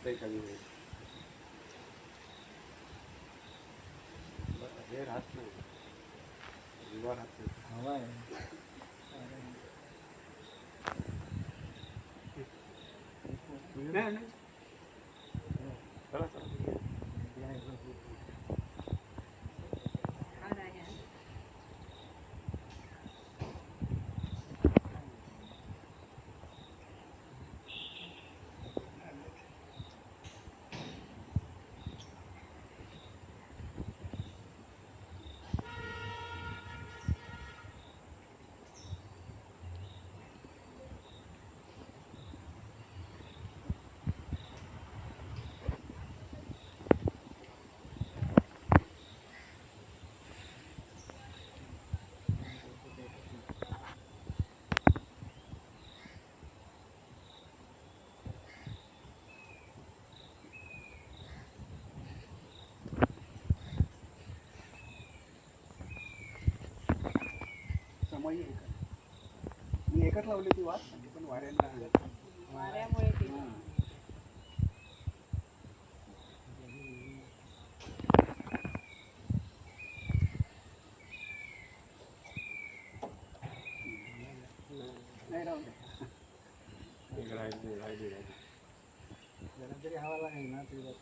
वाटतंय कमी होईल. हे राहत नाही, युवा राहत नाही. हवा आहे. नाही नाही, चला चला. मी एकच लावली ती वाट, पण वाऱ्यामुळे नाही राहू दे. जरा तरी हवा लागेल ना तुझ्या.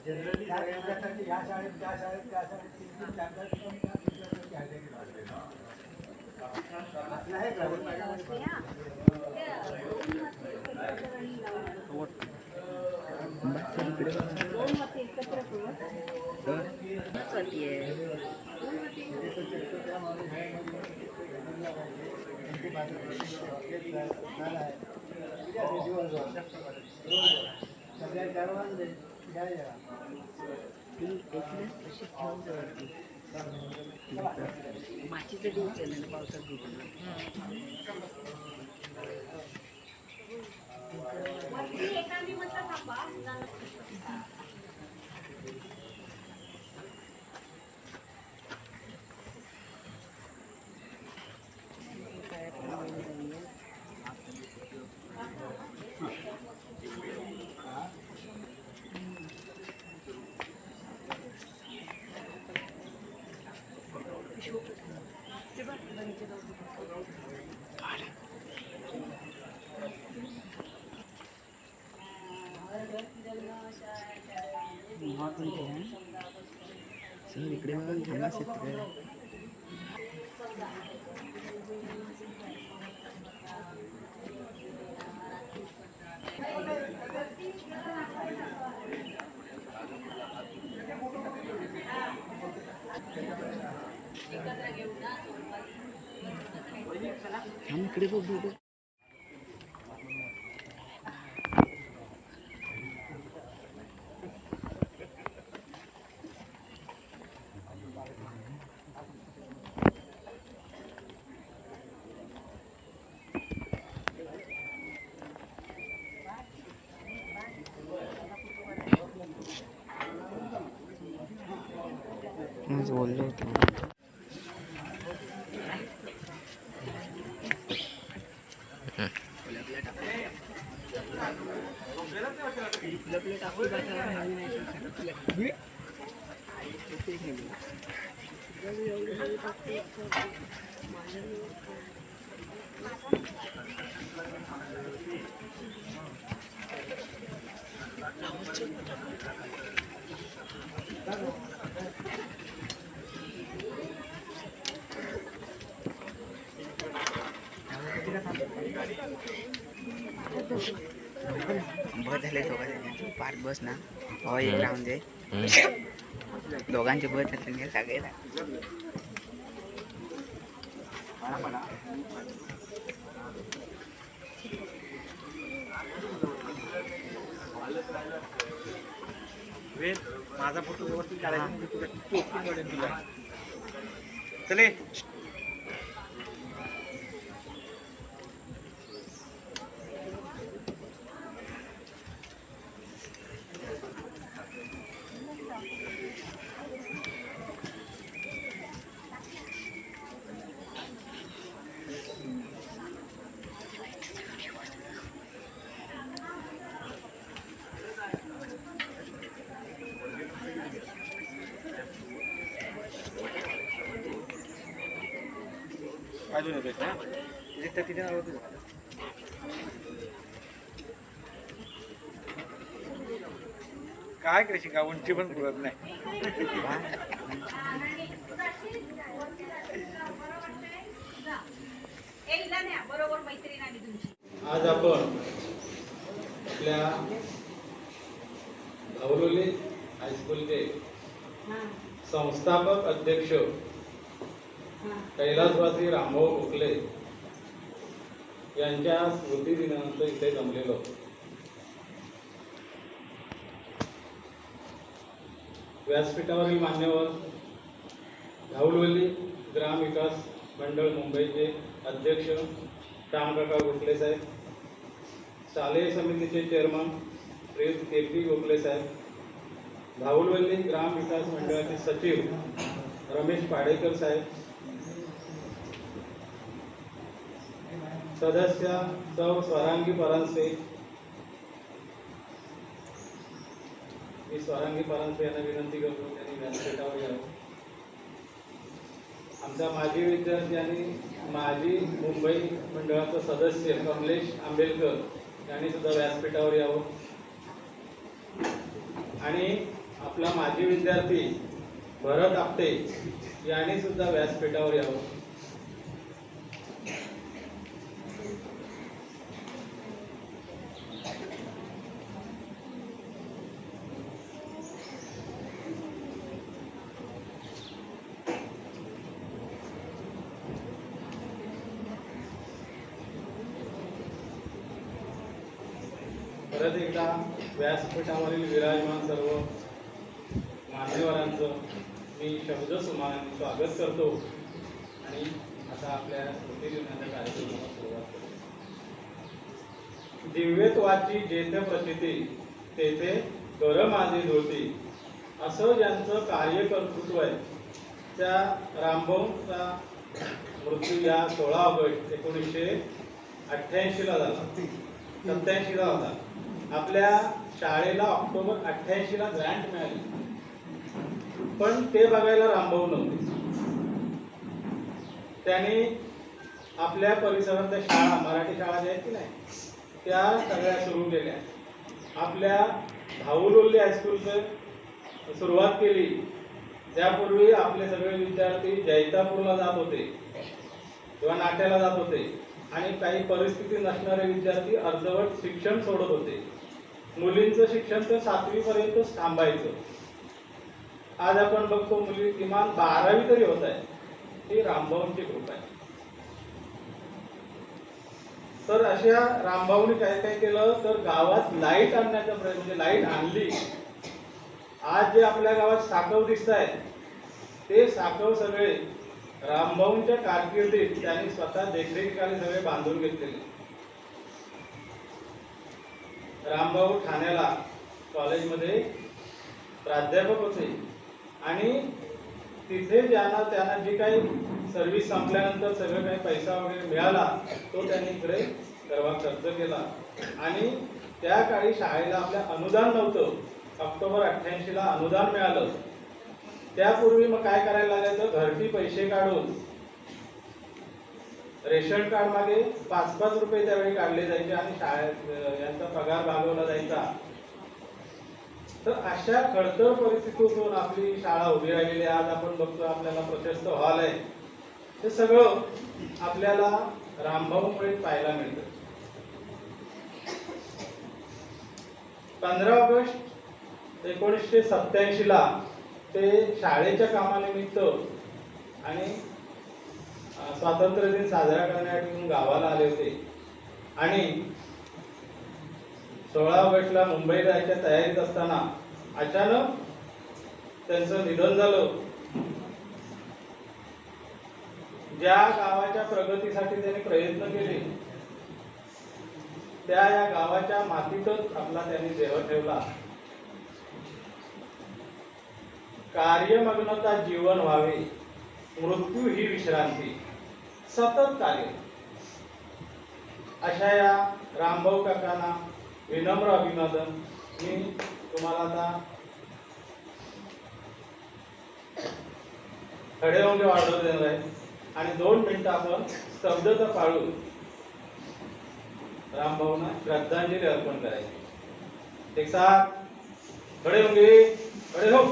जनरली या शाळेत त्या शाळेत त्या शाळेत 3-4 माचीचं डीप केलं ना पावसात इकडे बघा थांबा शेतकरी. हम इकडे बघ. आज बोललो होतो. बस झाले दोघांचे पाच बस ना हो एक राहून दे दोघांचे बस झाले सगळेला माझा फोटो व्यवस्थित काढायचा तुला चले. अजून येतोय का तिथे काय करायची का उंची पण पुरत नाही. आज आपण आपल्या धावलोली हायस्कूलचे संस्थापक अध्यक्ष कैलासवासी रामभाऊ गोखले यांच्या स्मृतिदिनानिमित्त इथे जमलेलो. व्यासपीठावरील मान्यवर, धाऊलवली ग्राम विकास मंडळ मुंबईचे अध्यक्ष रामकाका गोखले साहेब, शालेय समितीचे चेअरमन श्री के.पी. गोखले साहेब, धाऊलवली ग्राम विकास मंडळाचे सचिव रमेश पाडेकर साहेब, सदस्य सौ स्वरांगी परांजपे, मी स्वरांगी परांजपे यांना विनंती करतो त्यांनी व्यासपीठावर यावं. आमचा माजी विद्यार्थी आणि माजी मुंबई मंडळाचा सदस्य कमलेश आंबेडकर यांनी सुद्धा व्यासपीठावर यावं. आणि आपला माजी विद्यार्थी भरत आपटे यांनी सुद्धा व्यासपीठावर यावं. परत एकदा व्यासपीठावरील विराजमान सर्व मान्यवरांचं मी शब्दसुमानाने स्वागत करतो आणि आता आपल्या स्मृतिदिनाच्या कार्यक्रमाला सुरुवात करतो. दिव्यत्वाची जेथे प्रचिती तेथे कर माझी धोती असं ज्यांचं कार्यकर्तृत्व आहे त्या रामभाऊंचा मृत्यू या 16 ऑगस्ट 1988 झाला, 87 होता. आपल्या शाळेला ऑक्टोबर 88 ग्रँट मिळाली, पण ते बघायला रामभाऊ नव्हते. त्यांनी आपल्या परिसरातल्या शाळा, मराठी शाळा ज्या आहेत की नाही त्या सगळ्या सुरू केल्या. आपल्या धाऊलवली हायस्कूलचं सुरुवात केली त्यापूर्वी आपले सगळे विद्यार्थी जैतापूरला जात होते किंवा नाट्याला जात होते आणि काही परिस्थिती नसणारे विद्यार्थी अर्धवट शिक्षण सोडत होते. मुलींचं शिक्षण तर 7वी पर्यंतच थांबायचं. आज आपण बघतो मुली किमान 12वी तरी होत आहे. ही रामभाऊंची कृपा आहे. तर अशा रामभाऊंनी काय काय केलं तर गावात लाईट आणण्याचा प्रयत्न, म्हणजे लाईट आणली. आज जे आपल्या गावात साकव दिसत आहेत ते साकव सगळे रामभाऊंच्या कारकिर्दीत त्यांनी स्वतः देखरेखीखाली सगळे बांधून घेतलेले. रामभाऊ ठाण्याला कॉलेजमध्ये प्राध्यापक होते आणि तिथे त्यांना जी काही सर्व्हिस संपल्यानंतर सगळं काही पैसा वगैरे मिळाला तो त्यांनी इकडे सर्व खर्च केला. आणि त्या काळी शाळेला आपल्या अनुदान नव्हतं. ऑक्टोबर 88ला अनुदान मिळालं. त्यापूर्वी मग काय करायला लागायचं, घरटी पैसे काढून रेशन कार्ड मागे 5-5 रुपये त्यावेळी काढले जायचे आणि शाळेत यांचा पगार भागवला जायचा. तर अशा खडतर परिस्थितीतून आपली शाळा उभी राहिलेली. आज आपण बघतो आपल्याला प्रशस्त हॉल आहे. हे सगळं आपल्याला रामभाऊमुळे पाहायला मिळतं. 15 ऑगस्ट 1987ला ते शाळेच्या कामानिमित्त आणि स्वातंत्र्य दिन साजरा करण्यासाठी गावाला आले होते आणि 16 ऑगस्टला मुंबई जायच्या तयारीत असताना अचानक त्यांचं निधन झालं. ज्या गावाच्या प्रगतीसाठी त्यांनी प्रयत्न केले त्या या गावाच्या मातीतच आपला त्यांनी देह ठेवला. कार्यमग्नता जीवन व्हावे, मृत्यू ही विश्रांती, सतत कार्य. अशा या रामभाऊ काकांना विनम्र अभिवादन. मी तुम्हाला आता खडे होऊन वाढवून देणार आहे आणि 2 मिनिटं आपण स्तब्धता पाळून रामभाऊंना श्रद्धांजली अर्पण करायची. एक साथ खडे होंगे, खडे हो.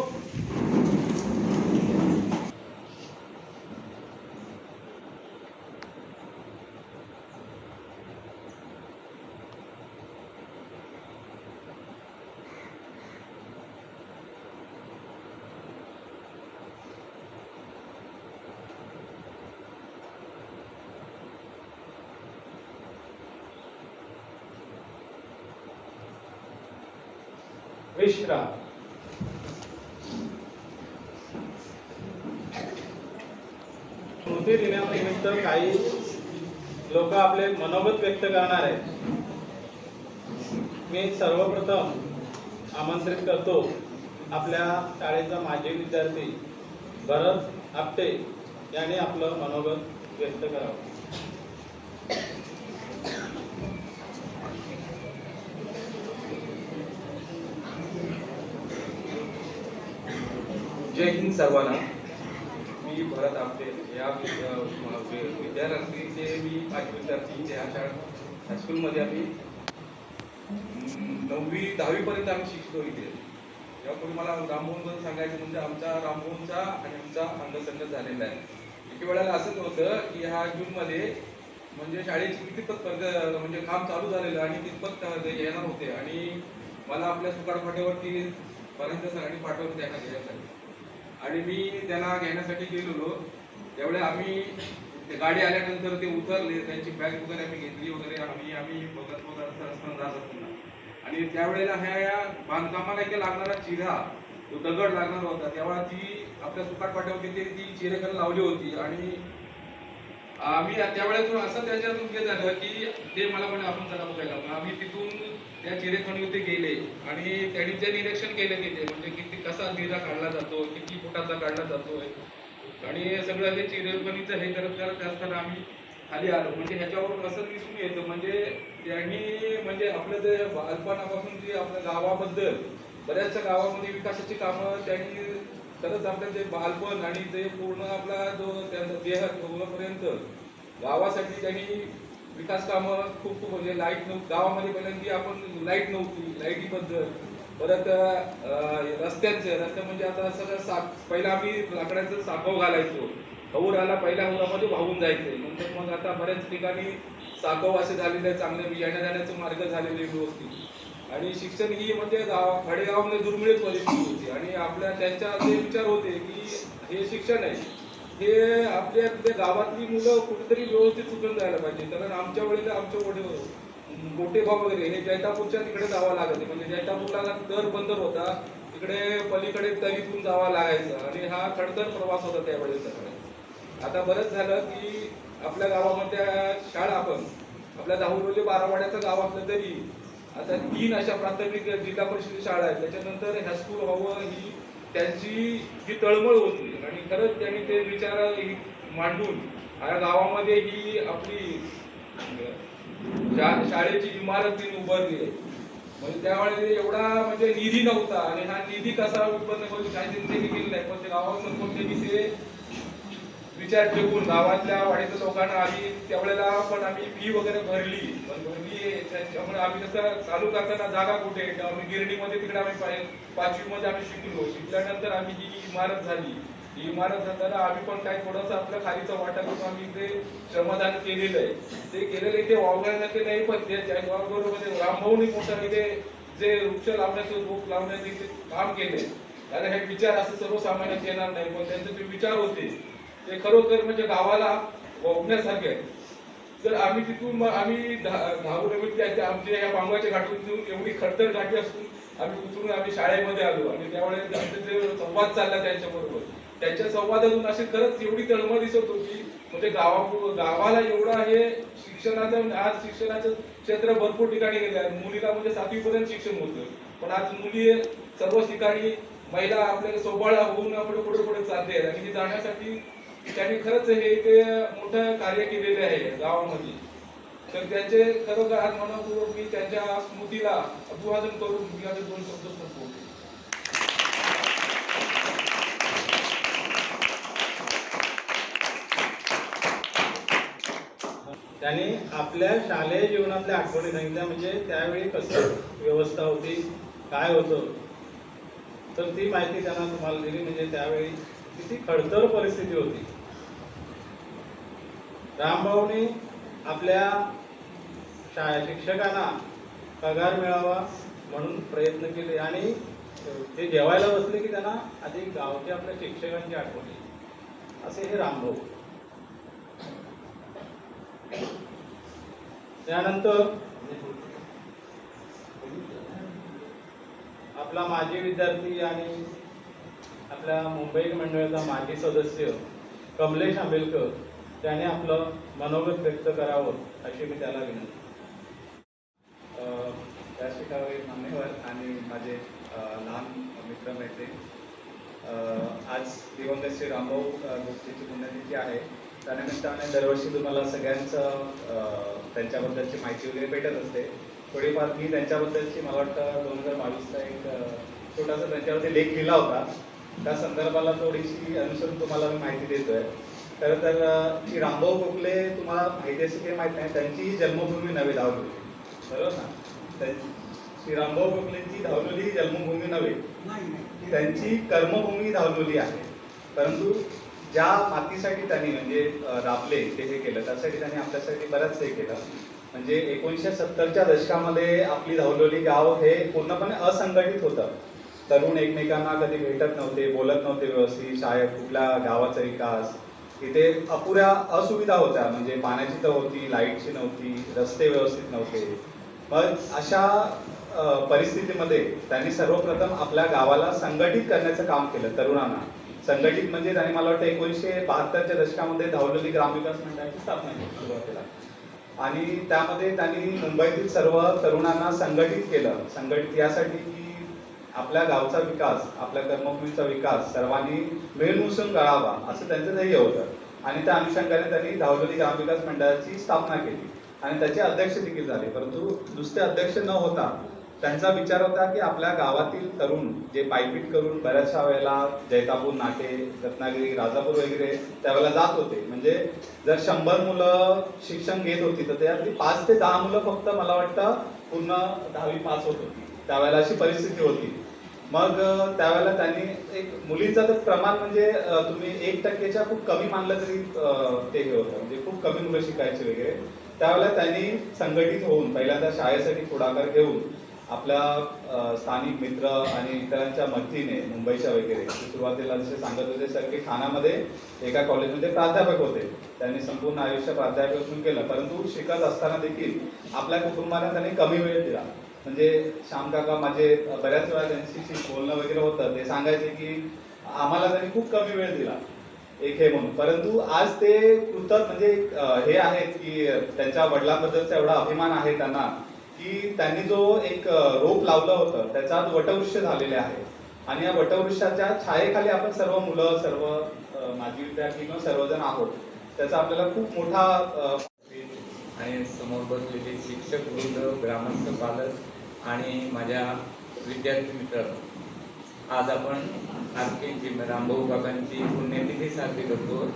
विश्राम. स्मृती दिनानिमित्त काही लोक आपले मनोगत व्यक्त करणार आहेत. मी सर्वप्रथम आमंत्रित करतो आपल्या शाळेचा माजी विद्यार्थी भरत आपटे यांनी आपलं मनोगत व्यक्त करावं. जय हिंद सर्वांना. मी भरत आपटे या विद्यार्थीचे मी 5 विद्यार्थी या हायस्कूलमध्ये आम्ही 9वी-10वी पर्यंत आम्ही शिकतो इथे. यापूर्वी मला रामभाऊंबद्दल सांगायचं म्हणजे आमचा रामभाऊंचा आणि आमचा अंगसंगत झालेला आहे. एके वेळेला असंच होतं की ह्या जूनमध्ये म्हणजे शाळेची कितीपत म्हणजे काम चालू झालेलं आणि कितपत येणार होते आणि मला आपल्या सुकाड फाट्यावरती पर्यंत सरांनी पाठवलं त्यांना घ्यायसाठी आणि मी त्यांना घेण्यासाठी गेलेलो. त्यावेळेस आम्ही गाडी आल्यानंतर ते उतरले, त्यांची बॅग वगैरे आम्ही घेतली वगैरे आम्ही बघत असताना जात असताना आणि त्यावेळेला ह्या बांधकामाला एक लागणारा चिरा जो दगड लागणार होता तेव्हा ती आपल्या सुकाट पाट्यावरती ती चिरेखाली लावली होती आणि आम्ही त्यावेळेस असं त्याच्यातून हे झालं की ते मला म्हणे आपण जरा बघायला. आम्ही तिथून त्या चिरेखाणीवरती गेले आणि त्यांनी जे निरीक्षण केलं तिथे म्हणजे किती कसा चिरा काढला जातो, किती फुटाचा काढला जातोय आणि सगळं हे चिरेखाणीचं हे करत असताना आम्ही खाली आलो. म्हणजे ह्याच्यावरून असं दिसून येतं म्हणजे त्यांनी म्हणजे आपलं जे बालपणापासून जी आपल्या गावाबद्दल बऱ्याचशा गावामध्ये विकासाची कामं त्यांनी खरंच आपलं ते बालपण आणि ते पूर्ण आपला जो त्यांचा देह होईपर्यंत गावासाठी त्यांनी विकास कामं खूप म्हणजे लाईट नव्हती गावामध्ये. पहिल्यांदा आपण लाईट नव्हती, लाईटीबद्दल परत रस्ते म्हणजे आता सगळं पहिला आम्ही लाकडाचं साकव घालायचो. हौर आला पहिल्या हौरामध्ये वाहून जायचे. नंतर मग आता बऱ्याच ठिकाणी साकव असे झालेले आहे, चांगले येण्या जाण्याचे मार्ग झालेले व्यवस्थित. आणि शिक्षण ही म्हणजे खेडेगावामध्ये दुर्मिळच परिस्थिती होती. आणि आपल्या त्यांच्या असे विचार होते की हे शिक्षण आहे, हे आपल्या गावातली मुलं कुठेतरी व्यवस्थित शिकून जायला पाहिजे. कारण आमच्या वेळेला आमचे मोठे भाऊ वगैरे हे जैतापूरच्या तिकडे जावं लागायचे. म्हणजे जैतापूरला दर बंदर होता, तिकडे पलीकडे तरीतून जावं लागायचं. आणि हा खडतर प्रवास होता त्यावेळेस. आता बरंच झालं की आपल्या गावामध्ये शाळा आपण आपल्या दाहुरोली बारावाड्याचं गाव असलं तरी आता 3 अशा प्राथमिक जिल्हा परिषद शाळा आहेत. त्याच्यानंतर हायस्कूल व्हावं ही त्यांची जी तळमळ होती. आणि खरंच त्यांनी ते विचार मांडून या गावामध्ये ही आपली शाळेची इमारत त्यांनी उभारली आहे. म्हणजे त्यावेळेस एवढा म्हणजे निधी नव्हता. आणि हा निधी कसा उत्पन्न होईल काही त्यांनी केलं नाही. पण ते गावात त्यांनी ते विचार ठेवून गावातल्या वाडीच्या लोकांना आम्ही त्यावेळेला पण आम्ही फी वगैरे भरली. त्याच्यामुळे आम्ही कसं चालू करताना जागा कुठे आम्ही गिरडीमध्ये तिकडे आम्ही 5वी मध्ये आम्ही शिकल्यानंतर आम्ही ही इमारत झाली. ही इमारत झाल्याला आम्ही पण काही थोडंसं आपल्या खालीचं वाटा करून आम्ही इथे श्रमदान केलेलं आहे. ते केलेलं इथे वावगायला ते नाही, पण त्याच्याबरोबर रामभाऊनी मोठं इथे जे वृक्ष लावण्याचं रोप लावण्याचे इथे काम केले. कारण हे विचार असं सर्वसामान्यात येणार नाही, पण त्यांचे जे विचार होते ते खरोखर म्हणजे गावाला वापण्यासारखे आहे. तर आम्ही तिथून आम्ही धावून आमच्या ह्या बांबाच्या घाटून एवढी खडतर घाटी असून आम्ही उतरून आम्ही शाळेमध्ये आलो. आणि त्यावेळेस जे संवाद चालला त्यांच्याबरोबर, त्यांच्या संवादातून अशी खरंच एवढी तळमळ दिसत होती. म्हणजे गावाला एवढा हे शिक्षणाचं आज शिक्षणाचं क्षेत्र भरपूर ठिकाणी गेले आहे. मुलीला म्हणजे 7वी पर्यंत शिक्षण होतं, पण आज मुली सर्व ठिकाणी महिला आपल्याला सोबाळा होऊन आपण पुढे चालते. आणि हे जाण्यासाठी त्यांनी खरंच हे ते मोठं कार्य केलेले आहे गावामध्ये. तर त्यांचे खरोखर आज मनपूर्वक मी त्यांच्या स्मृतीला अभिवादन करून मी आज 2 शब्द संपवतो. त्यांनी आपल्या शालेय जीवनातल्या आठवणी सांगितल्या. म्हणजे त्यावेळी कसं व्यवस्था होती, काय होतं, तर ती माहिती त्यांना तुम्हाला दिली. म्हणजे त्यावेळी किती खडतर परिस्थिती होती. रामभाऊनी आपल्या शिक्षकांना पगार मिळावा म्हणून प्रयत्न केले. आणि ते जेवायला बसले की त्यांना आधी गावच्या आपल्या शिक्षकांची आठवण येईल. असे हे रामभाऊ. त्यानंतर आपला माजी विद्यार्थी आणि आपल्या मुंबई मंडळाचा माजी सदस्य कमलेश आंबेलकर त्याने आपलं मनोगत व्यक्त करावं अशी मी त्याला विनंती. व्यासपीठावरील मान्यवर आणि माझे लहान मित्रमैत्रीण, आज दिवंगत श्री रामभाऊ गोपतेची पुण्यतिथी आहे. त्यानिमित्ताने दरवर्षी तुम्हाला सगळ्यांचं त्यांच्याबद्दलची माहिती वगैरे भेटत असते. थोडीफार मी त्यांच्याबद्दलची मला वाटतं 2022ला एक छोटासा त्यांच्यावरती लेख लिहिला होता. त्या संदर्भाला थोडीशी अनुसरून तुम्हाला मी माहिती देतोय. खरं तर की रामभाऊ गोखले तुम्हाला माहिती असेल की माहीत नाही, त्यांची जन्मभूमी नव्हे धावलोली, बरोबर ना. श्री रामभाऊ गोखलेंची धावलोली ही जन्मभूमी नव्हे, त्यांची कर्मभूमी धावलोली आहे. परंतु ज्या मातीसाठी त्यांनी म्हणजे राबले ते हे केलं, त्यासाठी त्यांनी आपल्यासाठी बरंच हे केलं. म्हणजे 1970च्या दशकामध्ये आपली धावलोली गाव हे पूर्णपणे असंघटित होतं. तरुण एकमेकांना कधी भेटत नव्हते, बोलत नव्हते व्यवस्थित. शाळेत कुठल्या गावाचा विकास, इथे अपुऱ्या असुविधा होत्या. म्हणजे पाण्याची तर होती, लाईटची नव्हती, रस्ते व्यवस्थित नव्हते. मग अशा परिस्थितीमध्ये त्यांनी सर्वप्रथम आपल्या गावाला संघटित करण्याचं काम केलं. तरुणांना संघटित म्हणजे त्यांनी मला वाटतं 1972च्या दशकामध्ये धावलोली ग्रामविकास मंडळाची स्थापना केली सुरुवातीला. आणि त्यामध्ये त्यांनी मुंबईतील सर्व तरुणांना संघटित केलं. संघटित यासाठी की आपल्या गावचा विकास, आपल्या कर्मभूमीचा विकास सर्वांनी मिळून मिसळून करावा असं त्यांचं ध्येय होतं. आणि त्या अनुषंगाने त्यांनी धावलोली ग्रामविकास मंडळाची स्थापना केली आणि त्याचे अध्यक्ष देखील झाले. परंतु नुसते अध्यक्ष न होता त्यांचा विचार होता की आपल्या गावातील तरुण जे पायपीट करून बऱ्याचशा वेळेला जैतापूर, नाटे, रत्नागिरी, राजापूर वगैरे त्यावेळेला जात होते. म्हणजे जर 100 मुलं शिक्षण घेत होती तर त्यातली 5 ते 10 मुलं फक्त मला वाटतं पूर्ण 10वी पास होत होती. त्यावेळेला अशी परिस्थिती होती. मग त्यावेळेला त्यांनी एक मुलींचं तर प्रमाण म्हणजे तुम्ही 1% खूप कमी मानलं तरी ते हे होतं, म्हणजे खूप कमी मुलं शिकायची वगैरे. त्यावेळेला त्यांनी संघटित होऊन पहिल्यांदा शाळेसाठी पुढाकार घेऊन आपल्या स्थानिक मित्र आणि इतरांच्या मदतीने मुंबईच्या वगैरे सुरुवातीला जसे सांगत होते सर की ठाण्यामध्ये एका कॉलेजमध्ये प्राध्यापक होते, त्यांनी संपूर्ण आयुष्य प्राध्यापक म्हणून केलं, परंतु शिकत असताना देखील आपल्या कुटुंबाला त्यांनी कमी वेळ दिला. म्हणजे श्याम काका माझे बऱ्याच वेळा त्यांच्याशी बोलणं वगैरे होतं, ते सांगायचे की आम्हाला त्यांनी खूप कमी वेळ दिला एक हे म्हणून. परंतु आज ते कृतज्ञ म्हणजे हे आहेत की त्यांच्या वडिलांबद्दलचा एवढा अभिमान आहे त्यांना की त्यांनी जो एक रोप लावलं होतं त्याचा आज वटवृक्ष झालेले आहे. आणि या वटवृक्षाच्या छायेखाली आपण सर्व मुलं, सर्व माजी विद्यार्थी किंवा सर्वजण आहोत. त्याचा आपल्याला खूप मोठा आणि समोर बसलेले शिक्षक वृंद, ग्रामस्थ, पालक आणि माझ्या विद्यार्थी मित्र, आज आपण आरकेची रामभाऊ काकांची पुण्यतिथी साजरी करतो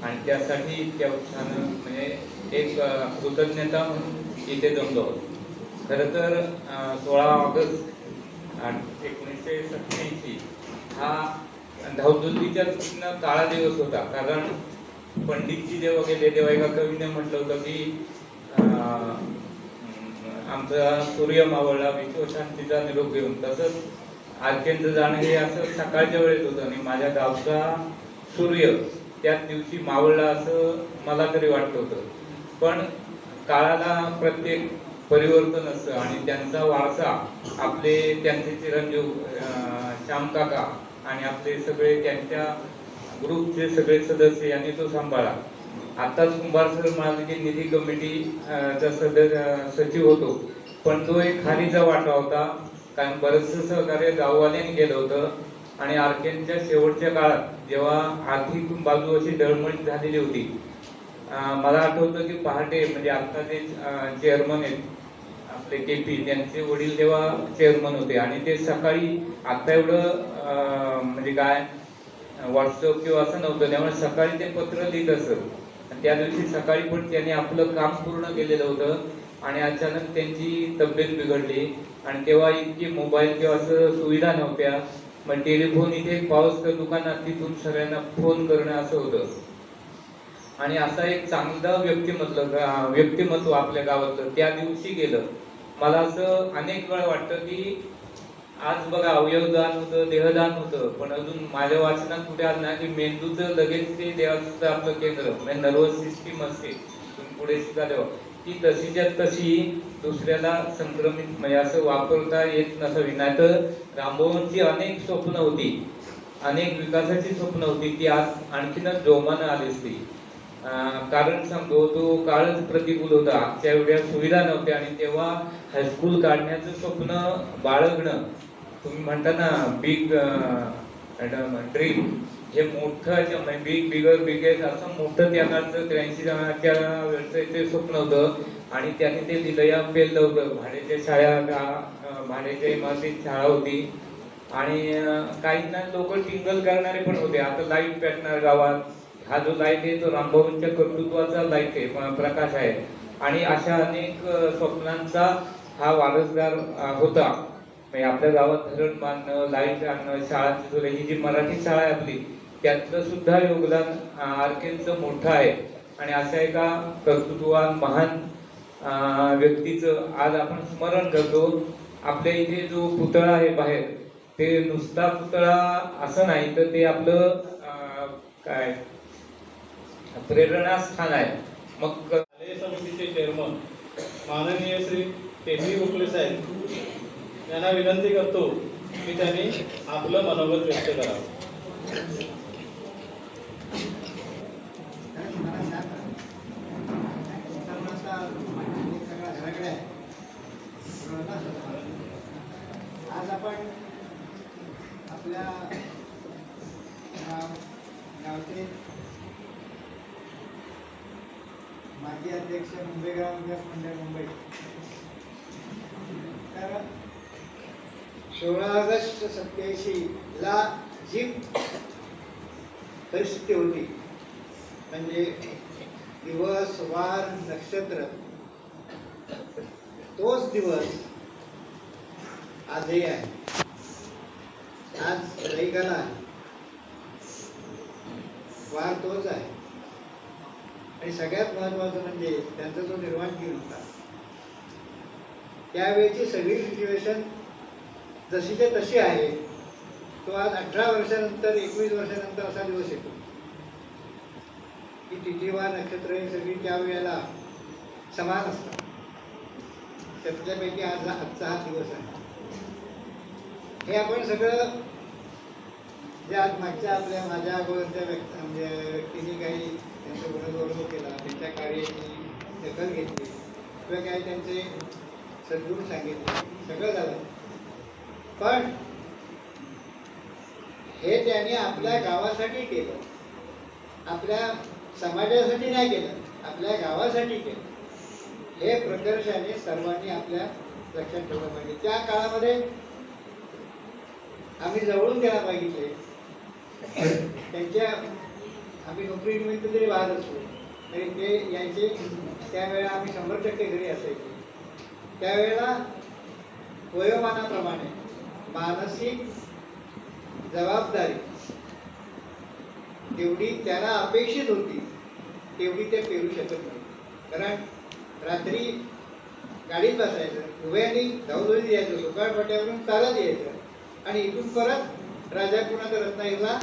आणि त्यासाठी इतक्या उत्साहानं म्हणजे एक कृतज्ञता म्हणून इथे जमलो. खरं तर 16 ऑगस्ट 1987 हा धावधुलीच्या काळा दिवस होता. कारण पंडितजी जेव्हा गेले तेव्हा एका कवीने म्हटलं होतं की आमचा सूर्य मावळला विश्वशांतीचा निरोप घेऊन. तसंच आरकेंचं जाणं हे असं सकाळच्या वेळेत होतं आणि माझ्या गावचा सूर्य त्याच दिवशी मावळला असं मला तरी वाटत होतं. पण काळाला प्रत्येक परिवर्तन असतं आणि त्यांचा वारसा आपले त्यांचे चिरंजीव श्याम काका आणि आपले सगळे त्यांच्या ग्रुपचे सगळे सदस्य यांनी तो सांभाळला. आताच कुंभार सर म्हणाले की निधी कमिटीचा सचिव होतो, पण तो एक खारीचा वाटा होता. कारण बरंचसं सहकार्य गाववाल्यांनी केलं होतं आणि आरकेच्या शेवटच्या काळात जेव्हा आर्थिक बाजू अशी डळमळीत झालेली होती, मला आठवतं की पहाटे म्हणजे आता ते चेअरमन आहेत आपले KP, त्यांचे वडील तेव्हा चेअरमन होते आणि ते सकाळी आता एवढं म्हणजे काय व्हॉट्सअप किंवा असं नव्हतं, त्यामुळे सकाळी ते पत्र लिहित असत. त्या दिवशी सकाळी पण त्यांनी आपलं काम पूर्ण केलेलं होतं आणि अचानक त्यांची तब्येत बिघडली आणि तेव्हा इतकी मोबाईल किंवा असं सुविधा नव्हत्या. मग टेलिफोन इथे पावसकर दुकानात तिथून सगळ्यांना फोन करणं असं होतं. आणि असा एक चांगलं व्यक्तिमत्व आपल्या गावातलं त्या दिवशी गेलं. मला असं अनेक वेळा वाटतं की आज बघा अवयवदान होतं, देहदान होतं, पण अजून माझ्या वाचनात कुठे आलं ना की मेंदूचं लगेच ते देवाचं आपलं केंद्र म्हणजे नर्वस सिस्टीम असते पुढे शिका देवा ती तशीच्या तशी दुसऱ्याला संक्रमित म्हणजे असं वापरता येत नसावी. नाही तर रामभाऊंची अनेक स्वप्न होती, अनेक विकासाची स्वप्न होती, ती आज आणखीनच जोमानं आली असती. कारण सांगतो तो काळच प्रतिकूल होता, आजच्या एवढ्या सुविधा नव्हत्या आणि तेव्हा हायस्कूल काढण्याचं स्वप्न बाळगणं, तुम्ही म्हणता ना बिग ड्रीम, हे मोठं बिगेस्ट असं मोठं त्या काळचं 83 वेळचं ते स्वप्न होतं आणि त्याने ते दिलया पेललं होतं. भाड्याच्या शाळा, भाड्याच्या इमारतीत शाळा होती आणि काही ना लोक टिंगल करणारे पण होते. आता लाईट पेटणार गावात, हा जो लाईट आहे तो रामभाऊंच्या कर्तृत्वाचा लाईट आहे, प्रकाश आहे. आणि अशा अनेक स्वप्नांचा हा वारसदार होता. म्हणजे आपल्या गावात धरण बांधणं, लाईट आणणं, शाळा, ही जी मराठी शाळा आहे आपली, त्यातलं सुद्धा योगदान आरकेंचं मोठं आहे. आणि अशा एका कर्तृत्ववान महान व्यक्तीचं आज आपण स्मरण करतो. आपल्या इथे जो पुतळा आहे बाहेर, ते नुसता पुतळा असं नाही तर ते आपलं काय प्रेरणास्थान आहे. मग शालेय समितीचे चेअरमन माननीय श्री KP गोखले साहेब यांना विनंती करतो की त्यांनी आपलं मनोगत व्यक्त करावं. आज आपण आपल्या गावचे माजी अध्यक्ष मुंबई ग्राम विकास मंडळ मुंबई, तर 16 ऑगस्ट 87ला जी परिस्थिती होती, म्हणजे दिवस वार नक्षत्र, तोच दिवस आजही आहे. आज रहिकाला आहे, वार तोच आहे. आणि सगळ्यात महत्वाचं म्हणजे त्यांचा जो निर्वाणगी होता त्यावेळेची सगळी सिच्युएशन जशी ते तशी आहे. तो आज 18 वर्षानंतर 21 वर्षानंतर असा दिवस येतो की तिथीवार नक्षत्र ही सगळी त्यावेळेला समान असतात. त्यातल्यापैकी आजचा हा दिवस आहे. हे आपण सगळं जे आज मागच्या माझ्या अगोदरच्या व्यक्तींनी काही त्यांचा गुणगौरव केला, त्यांच्या कार्याची दखल घेतली किंवा काही त्यांचे सद्गुण सांगितले, सगळं झालं. पण हे त्यांनी आपल्या गावासाठी केलं, आपल्या समाजासाठी नाही केलं, आपल्या गावासाठी केलं. हे प्रकर्षाने सर्वांनी आपल्या लक्षात ठेवलं पाहिजे. त्या काळामध्ये आम्ही जवळून त्यांना बघितले. त्यांच्या आम्ही नोकरीनिमित्त जरी वाहत असतो तरी ते यायचे. त्यावेळेला आम्ही 100% घरी असायचे. त्यावेळेला वयोमानाप्रमाणे मानसिक जबाबदारी तेवढी त्यांना अपेक्षित होती तेवढी ते पेरू शकत नाही. कारण रात्री गाडीत बसायचं, उभ्याने धावधोळीत यायचं, सुकाळ फाट्यावरून चालत यायचं आणि इथून परत राजापुरात रत्नागिरीला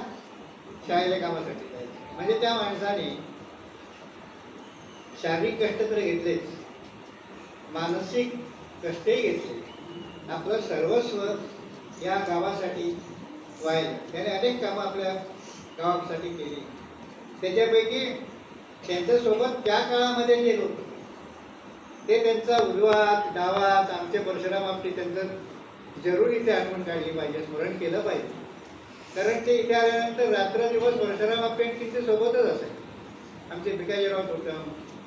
शाळेच्या कामासाठी जायचं. म्हणजे त्या माणसाने शारीरिक कष्ट तर घेतलेच, मानसिक कष्टही घेतले. आपलं सर्वस्व या गावासाठी वाहिलं. त्याने अनेक कामं आपल्या गावासाठी केली. त्याच्यापैकी त्यांच्यासोबत त्या काळामध्ये जे लोक होते ते त्यांचा उजवात डावात आमच्या परशुराम बाबतीत त्यांचं जरूर इथे आठवण काढली पाहिजे, स्मरण केलं पाहिजे. कारण ते इथे आल्यानंतर रात्रदिवस परशुराम बाबती तिथे सोबतच असायचे. आमचे भिकाजीराव तोटम,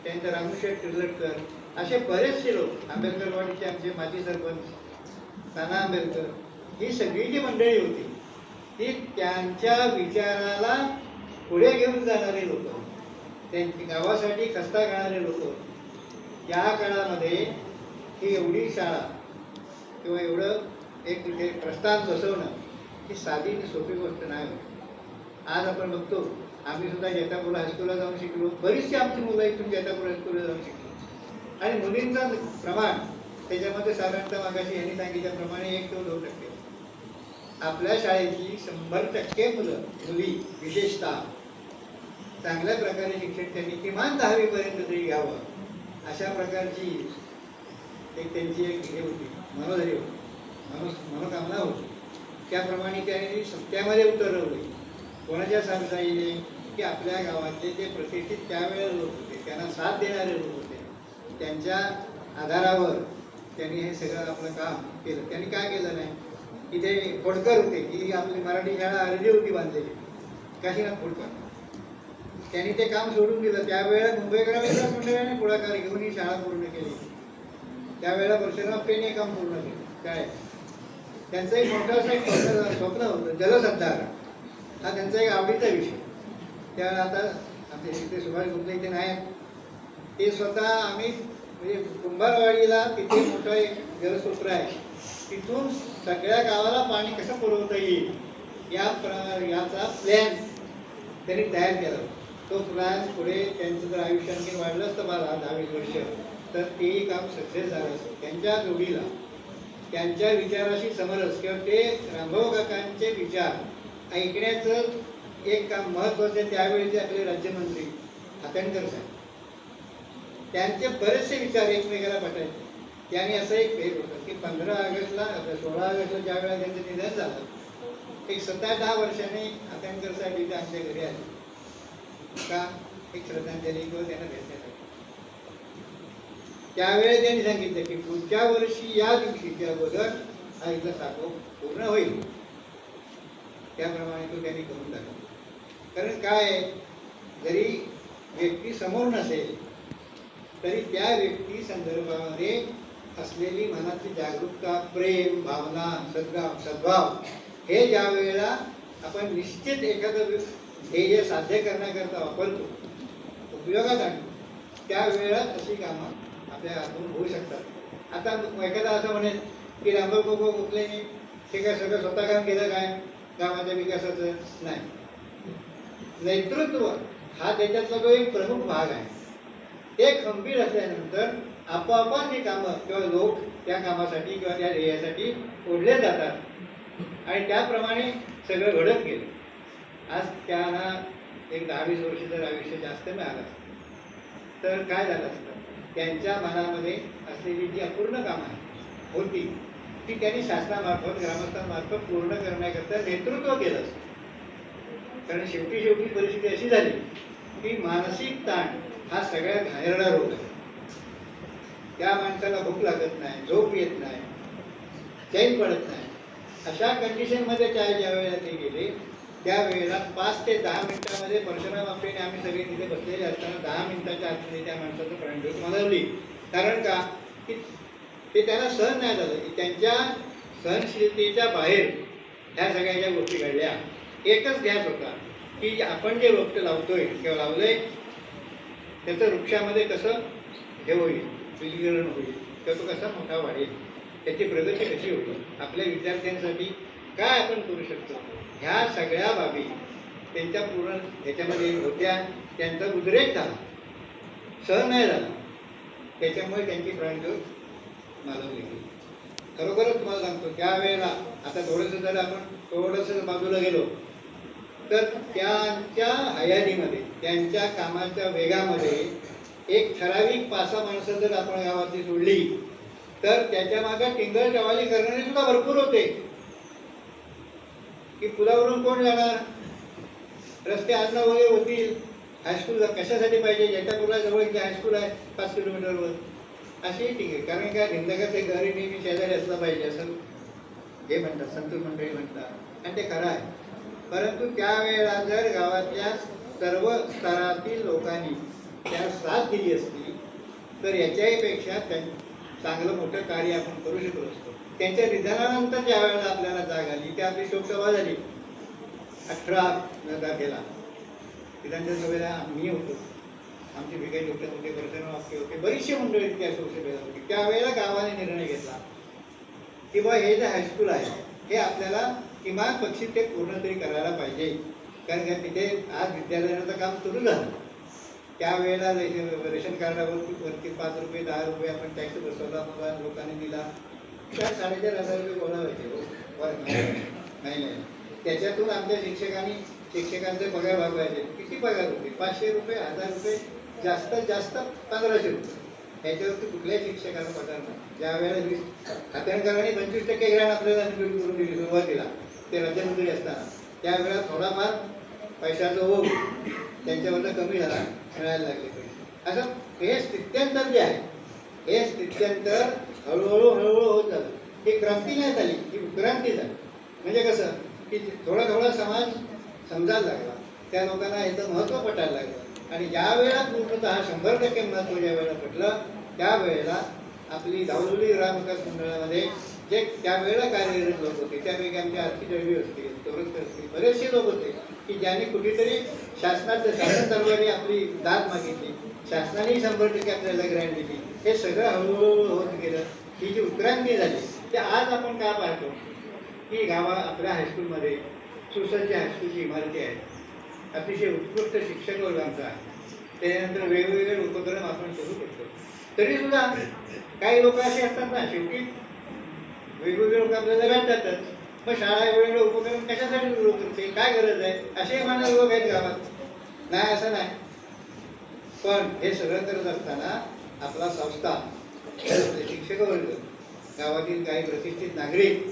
त्यानंतर रामूशेठ तिर्लटकर, असे बरेचसे लोक, आंबेडकरवाडीचे आमचे माजी सरपंच नाना आंबेडकर, ही सगळी जी मंडळी होती ती त्यांच्या विचाराला पुढे घेऊन जाणारे लोक, त्यांची गावासाठी खस्ता घालणारे लोक. त्या काळामध्ये ही एवढी शाळा किंवा एवढं एक तिथे प्रस्थान बसवणं ही साधी आणि सोपी गोष्ट नाही होती. आज आपण बघतो, आम्ही सुद्धा जैतापूर हायस्कूलला जाऊन शिकलो, बरीचशी आमची मुलं इथून जैतापूर हायस्कूलला जाऊन शिकली. आणि मुलींचं प्रमाण त्याच्यामध्ये साधारणतः मागाशी यांनी सांगितल्याप्रमाणे 1 ते 2%. आपल्या शाळेतली 100% मुली विशेषतः चांगल्या प्रकारे शिक्षण त्यांनी किमान 10वी पर्यंत तरी घ्यावं अशा प्रकारची एक त्यांची एक हे होती, मनोधरी होती, मनोकामना होती. त्याप्रमाणे त्यांनी सत्यामध्ये उतरवले. कोणाच्या साथसाईने की आपल्या गावातले जे प्रतिष्ठित त्यावेळेला लोक होते, त्यांना साथ देणारे लोक होते, त्यांच्या आधारावर त्यांनी हे सगळं आपलं काम केलं. त्यांनी काय केलं नाही, इथे खोडकर होते की आपली मराठी शाळा अर्धी होती बांधलेली, काशीनाथ खोडकर, त्यांनी ते काम सोडून दिलं. त्यावेळेला मुंबई ग्रामीण विकास मंडळाने पुढाकार घेऊन ही शाळा पूर्ण केली. त्यावेळेला परशुराम पेन हे काम पूर्ण केलं. काय त्यांचं एक मोठं असं एक स्वप्न होतं, जलसंधार हा त्यांचा एक आवडीचा विषय. त्यावेळेला आता आमचे इथे सुभाष गुप्ते इथे नाही, ते स्वतः आम्ही म्हणजे कुंभारवाडीला तिथे मोठं एक जलसूत्र आहे, तिथून सगळ्या गावाला पाणी कसं पुरवता येईल याचा प्लॅन त्यांनी तयार केला. तो प्लॅन पुढे त्यांचं जर आयुष्य आणखी वाढलं असतं 10-20 वर्ष तर तेही काम सक्सेस झालं असतं. त्यांच्या जोडीला त्यांच्या विचाराशी समरस किंवा ते रामभाऊ काकांचे विचार ऐकण्याचं एक काम महत्त्वाचं. त्यावेळेचे आपले राज्यमंत्री हातणकर साहेब, त्यांचे बरेचसे विचार एकमेकाला पटायचे. त्याने असं एक भेद होतं की 16 ऑगस्टला ज्या वेळेला त्यांचं निधन झालं, एक 7-10 वर्षांनी हातणकर साहेब इथे आमच्या घरी आले का एक श्रद्धांजली किंवा त्यांना भेटण्यासाठी. त्यावेळेस त्यांनी सांगितलं की पुढच्या वर्षी या दिवशीच्या अगोदर हा इथला साखो पूर्ण होईल. त्याप्रमाणे तो त्यांनी करून टाकला. कारण काय, जरी व्यक्ती समोर नसेल तरी त्या व्यक्ती संदर्भामध्ये असलेली मनाची जागरूकता, प्रेम, भावना, सद्भाव हे ज्या वेळेला आपण निश्चित एखादं ध्येय साध्य करण्याकरता वापरतो, उपयोगात आणतो, त्यावेळेला अशी कामं आपल्या हातून होऊ शकतात. आता एखादा असं म्हणेल की रामभाऊ गोगो गोखलेने हे काय सगळं स्वतः काम केलं काय गावाच्या विकासाचं? नाही. नेतृत्व हा त्याच्यातला जो एक प्रमुख भाग आहे. ते खंबीर असल्यानंतर आपोआप कामं किंवा लोक त्या कामासाठी किंवा त्या ध्येयासाठी ओढले जातात आणि त्याप्रमाणे सगळं घडत गेलं. आज त्यांना एक 10-20 वर्ष जर आयुष्य जास्त मिळालं तर काय झालं असतं? त्यांच्या मनामध्ये असलेली जी अपूर्ण कामं होती ती त्यांनी शासनामार्फत ग्रामस्थांमार्फत पूर्ण करण्याकरता नेतृत्व केलं असतं. कारण शेवटी परिस्थिती अशी झाली की मानसिक ताण हा सगळ्यात घाणेरडा रोग आहे. त्या माणसाला भूक लागत नाही, झोप येत नाही, चैन पडत नाही. अशा कंडिशनमध्ये ज्या वेळेला ते गेले त्यावेळेला 5 ते 10 मिनिटामध्ये परशुराम आपटेने आम्ही सगळे तिथे बसलेले असताना 10 मिनिटाच्या आतमध्ये त्या माणसाचं प्राणज्योत मालवली. कारण का की ते त्यांना सहन नाही झालं की त्यांच्या सहनशीलतेच्या बाहेर ह्या सगळ्या ज्या गोष्टी घडल्या. एकच ध्यास होता की आपण जे रोपटं लावतोय किंवा लावलंय त्याचं वृक्षामध्ये कसं हे होईल, विलीनीकरण होईल किंवा तो कसा मोठा वाढेल, त्याची प्रगती कशी होईल, आपल्या विद्यार्थ्यांसाठी काय आपण करू शकतो, ह्या सगळ्या बाबी त्यांच्या पूर्ण ह्याच्यामध्ये होत्या. त्यांचा उद्रेक झाला, सहन नाही झाला, त्याच्यामुळे त्यांची प्राणज्योत मालवली गेली. खरोखरच तुम्हाला सांगतो त्यावेळेला आता थोडंसं बाजूला गेलो तर त्यांच्या हयातीमध्ये त्यांच्या कामाच्या वेगामध्ये एक ठराविक 5-6 माणसं जर आपण गावातली सोडली तर त्याच्या मागे टिंगल टवाली करणारे सुद्धा भरपूर होते. की पुलावरून कोण जाणार, रस्ते आणणं वगैरे होतील, हायस्कूल कशासाठी पाहिजे, ज्याच्या पुलाजवळ इथे हायस्कूल आहे 5 किलोमीटरवर, अशी ठीक आहे. कारण काय भिंतगत एक घरी नेहमी शेजारी असलं पाहिजे असं हे म्हणतात, संतूर मंडळी म्हणतात आणि ते खरं आहे. परंतु त्यावेळेला जर गावातल्या सर्व स्तरातील लोकांनी त्या साथ दिली असती तर याच्याही पेक्षा चांगलं मोठं कार्य आपण करू शकलो असतो. त्यांच्या निधनानंतर ज्या वेळेला आपल्याला जाग आली त्या आपली शोकसभा झाली 18 तारखेला. विधानसभा सभेला मी होतो, आमचे वेगळे लोक होते, वर्धन वाक्य होते, बरीचशी मंडळी त्या शोकसभेला होती. त्यावेळेला गावाने निर्णय घेतला की बा हे जे हायस्कूल आहे हे आपल्याला किमान पक्षी ते पूर्ण तरी करायला पाहिजे. कारण का तिथे आज विद्यालयाचं काम सुरू झालं. त्यावेळेला रेशन कार्डावरती 5 रुपये 10 रुपये आपण टॅक्स बसवला, मग लोकांनी दिला. 4,500 रुपये गोळा व्हायचे नाही. त्याच्यातून आमच्या शिक्षकांचे पगार भागवायचे. किती पगार होते? 500 रुपये, 1000 रुपये, जास्तीत जास्त 1500 रुपये. त्याच्यावरती कुठल्याही शिक्षकाला पगार नाही. ज्या वेळेला खातेवाडकरांनी 25% ग्रँट आपल्याला करून दिली सुरुवातीला ते राज्यमंत्री असताना, त्यावेळेला थोडाफार पैशाचा ओघ त्यांच्यावरला कमी झाला, मिळायला लागले पैसे. असं हे स्थित्यंतर जे आहे हे स्थित्यंतर हळूहळू होत झालं. ही क्रांती नाही झाली, ही उत्क्रांती झाली. म्हणजे कसं की थोडा समाज समजायला लागला, त्या लोकांना ह्याचं महत्त्व पटायला लागलं आणि ज्या वेळेला पूर्णतः 100% महत्त्व ज्या वेळेला पटलं त्यावेळेला आपली दाऊदुली ग्रामविकास मंडळामध्ये जे त्यावेळेला कार्यरत लोक होते त्यापैकी आमचे आरती दळवी असतील, चौरस्कर असतील, बरेचसे लोक होते की ज्यांनी कुठेतरी शासन दरबारी आपली दाद मागितली, शासनानेही 100% आपल्याला ग्रँट दिली. हे सगळं हळूहळू होत गेलं. ही जी उत्क्रांती झाली ते आज आपण काय पाहतो की आपल्या हायस्कूलमध्ये सुसज्ज हायस्कूलची इमारती आहेत, अतिशय उत्कृष्ट शिक्षक वर्ग आमचा आहे, त्यानंतर वेगवेगळे उपक्रम आपण सुरू करतो. तरी सुद्धा काही लोक असे असतात ना, शेवटी वेगवेगळे लोक आपल्याला भेटतातच. मग शाळा वेगवेगळे उपक्रम कशासाठी सुरू करते, काय गरज आहे, असे मानव लोक आहेत गावात. नाही असं नाही, पण हे सगळं करत असताना आपला संस्था, शिक्षक वर्ग, गावातील काही प्रतिष्ठित नागरिक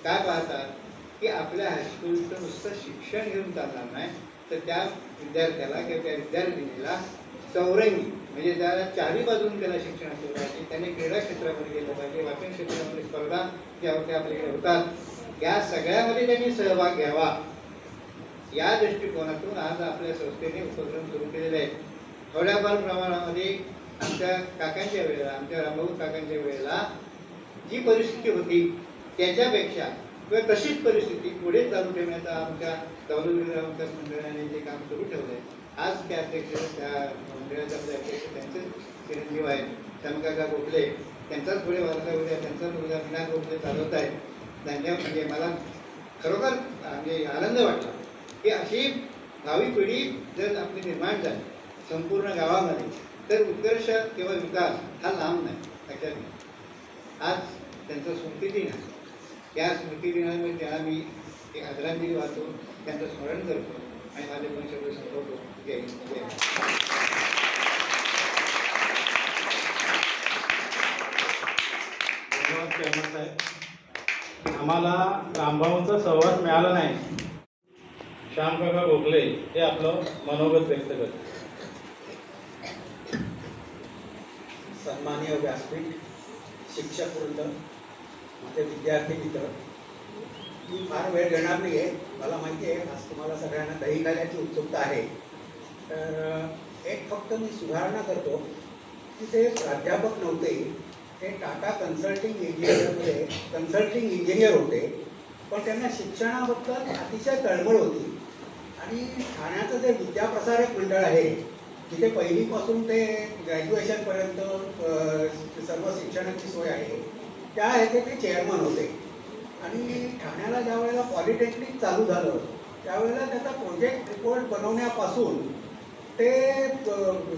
काय पाहतात की आपल्या हायस्कूलचं नुसतं शिक्षण घेऊन चालणार नाही तर त्या विद्यार्थ्याला किंवा त्या विद्यार्थिनीला चौरंगी म्हणजे त्याला 4ही बाजून त्याला शिक्षण असलं पाहिजे. त्याने क्रीडा क्षेत्रामध्ये गेलं पाहिजे, वाचन क्षेत्रामध्ये स्पर्धा ज्या आपल्याकडे होतात या सगळ्यामध्ये त्यांनी सहभाग घ्यावा. या दृष्टिकोनातून आज आपल्या संस्थेने उपक्रम सुरू केलेले आहेत. थोड्याफार प्रमाणामध्ये आमच्या काकांच्या वेळेला, आमच्या रामभाऊ काकांच्या वेळेला जी परिस्थिती होती त्याच्यापेक्षा किंवा तशीच परिस्थिती पुढे चालू ठेवण्याचा आमच्या दाऊदुली ग्रामविकास मंडळाने जे काम सुरू ठेवलं आहे. आज त्या अध्यक्ष, त्या मंडळाचे अध्यक्ष त्यांचे चिरंजीव आहेत शमकाका गोखले, त्यांचाच पुढे वारसा उद्या त्यांचाच मुलगा विनाश गोखले चालवत आहेत. त्यांच्या म्हणजे मला खरोखर म्हणजे आनंद वाटला की अशी भावी पिढी जर आपली निर्माण झाली संपूर्ण गावामध्ये तर उत्कर्ष किंवा विकास हा लांब नाही. लक्षात घ्या. आज त्यांचा स्मृतिदिन आहे. त्या स्मृतिदिनामध्ये त्यांना मी एक आदरांजली वाहतो, त्यांचं स्मरण करतो आणि माझे पण शब्द संपवतो. जय हिंद, जय महाराष्ट्र. धन्यवाद चेअरमन साहेब. आम्हाला रामभाऊंचा सहवास मिळाला नाही. श्यामकाका गोखले हे आपलं मनोगत व्यक्त करतात. सन्माननीय व्यासपीठ, शिक्षक वृंद, माझे विद्यार्थी मित्र, मी फार वेळ घेणार नाही आहे. मला माहिती आहे आज तुम्हाला सगळ्यांना दही खाण्याची उत्सुकता आहे. तर एक फक्त मी सुधारणा करतो की ते प्राध्यापक नव्हते, ते टाटा कन्सल्टिंग इंजिनियरमध्ये कन्सल्टिंग इंजिनियर होते. पण त्यांना शिक्षणाबद्दल अतिशय तळमळ होती. आणि ठाण्याचं जे विद्याप्रसारक मंडळ आहे तिथे पहिलीपासून ते ग्रॅज्युएशनपर्यंत सर्व शिक्षणाची सोय आहे, त्या ह्याचे ते चेअरमन होते. आणि ठाण्याला ज्या वेळेला पॉलिटेक्निक चालू झालं त्यावेळेला त्याचा प्रोजेक्ट रिपोर्ट बनवण्यापासून ते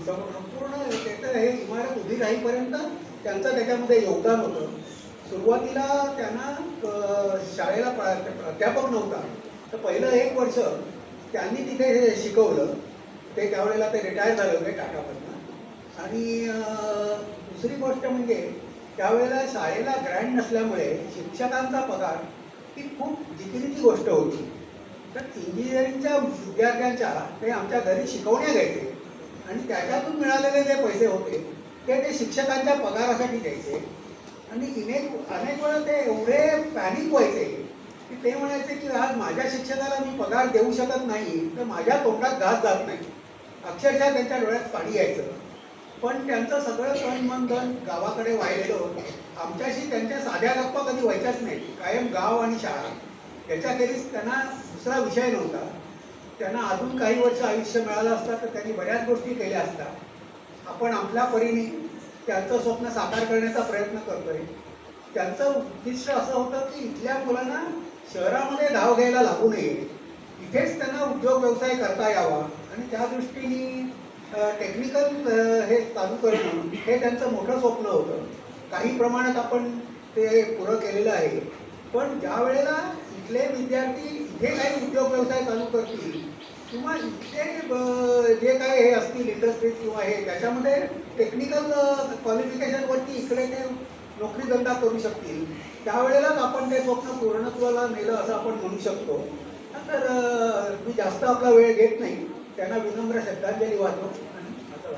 संपूर्ण त्याचं हे इमारत उभी राहीपर्यंत त्यांचं त्याच्यामध्ये योगदान होतं. सुरुवातीला त्यांना शाळेला प्राध्यापक नव्हता, तर पहिलं 1 वर्ष त्यांनी तिथे शिकवलं. ते त्यावेळेला ते रिटायर झाले होते टाटामधनं. आणि दुसरी गोष्ट म्हणजे त्यावेळेला शाळेला ग्रँट नसल्यामुळे शिक्षकांचा पगार ही खूप जिकिरीची गोष्ट होती. तर इंजिनिअरिंगच्या विद्यार्थ्यांच्या ते आमच्या घरी शिकवण्या घ्यायचे आणि त्याच्यातून मिळालेले जे पैसे होते ते शिक्षकांच्या पगारासाठी द्यायचे. आणि अनेक वेळा ते एवढे पॅनिक व्हायचे की ते म्हणायचे की आज माझ्या शिक्षकाला मी पगार देऊ शकत नाही तर माझ्या तोंडात घास जात नाही. अक्षरशः त्यांच्या डोळ्यात पाणी यायचं. पण त्यांचं सगळं तन मन धन गावाकडे वाहिलेलं. आमच्याशी त्यांच्या साध्या गप्पा कधी व्हायच्याच नाही. कायम गाव आणि शाळा याच्याखेरीज त्यांना दुसरा विषय नव्हता. त्यांना अजून काही वर्ष आयुष्य मिळालं असतं तर त्यांनी बऱ्याच गोष्टी केल्या असतात. आपण आपल्या परीने त्यांचं स्वप्न साकार करण्याचा प्रयत्न करतोय. त्यांचं उद्दिष्ट असं होतं की इथल्या मुलांना शहरामध्ये धाव घ्यायला लागू नये, इथेच त्यांना उद्योग व्यवसाय करता यावा आणि त्या दृष्टीने टेक्निकल हे चालू करणं हे त्यांचं मोठं स्वप्न होतं. काही प्रमाणात आपण ते पुरं केलेलं आहे. पण ज्या वेळेला इथले विद्यार्थी इथे काही उद्योग व्यवसाय चालू करतील किंवा इथले जे काय हे असतील इंडस्ट्रीज किंवा हे त्याच्यामध्ये टेक्निकल क्वालिफिकेशनवरती इकडे ते नोकरीधंदा करू शकतील, त्यावेळेलाच आपण ते स्वप्न पूर्णत्वाला नेलं असं आपण म्हणू शकतो. तर मी जास्त आपला वेळ घेत नाही. त्यांना विनम्र श्रद्धांजली वाहतो आणि आता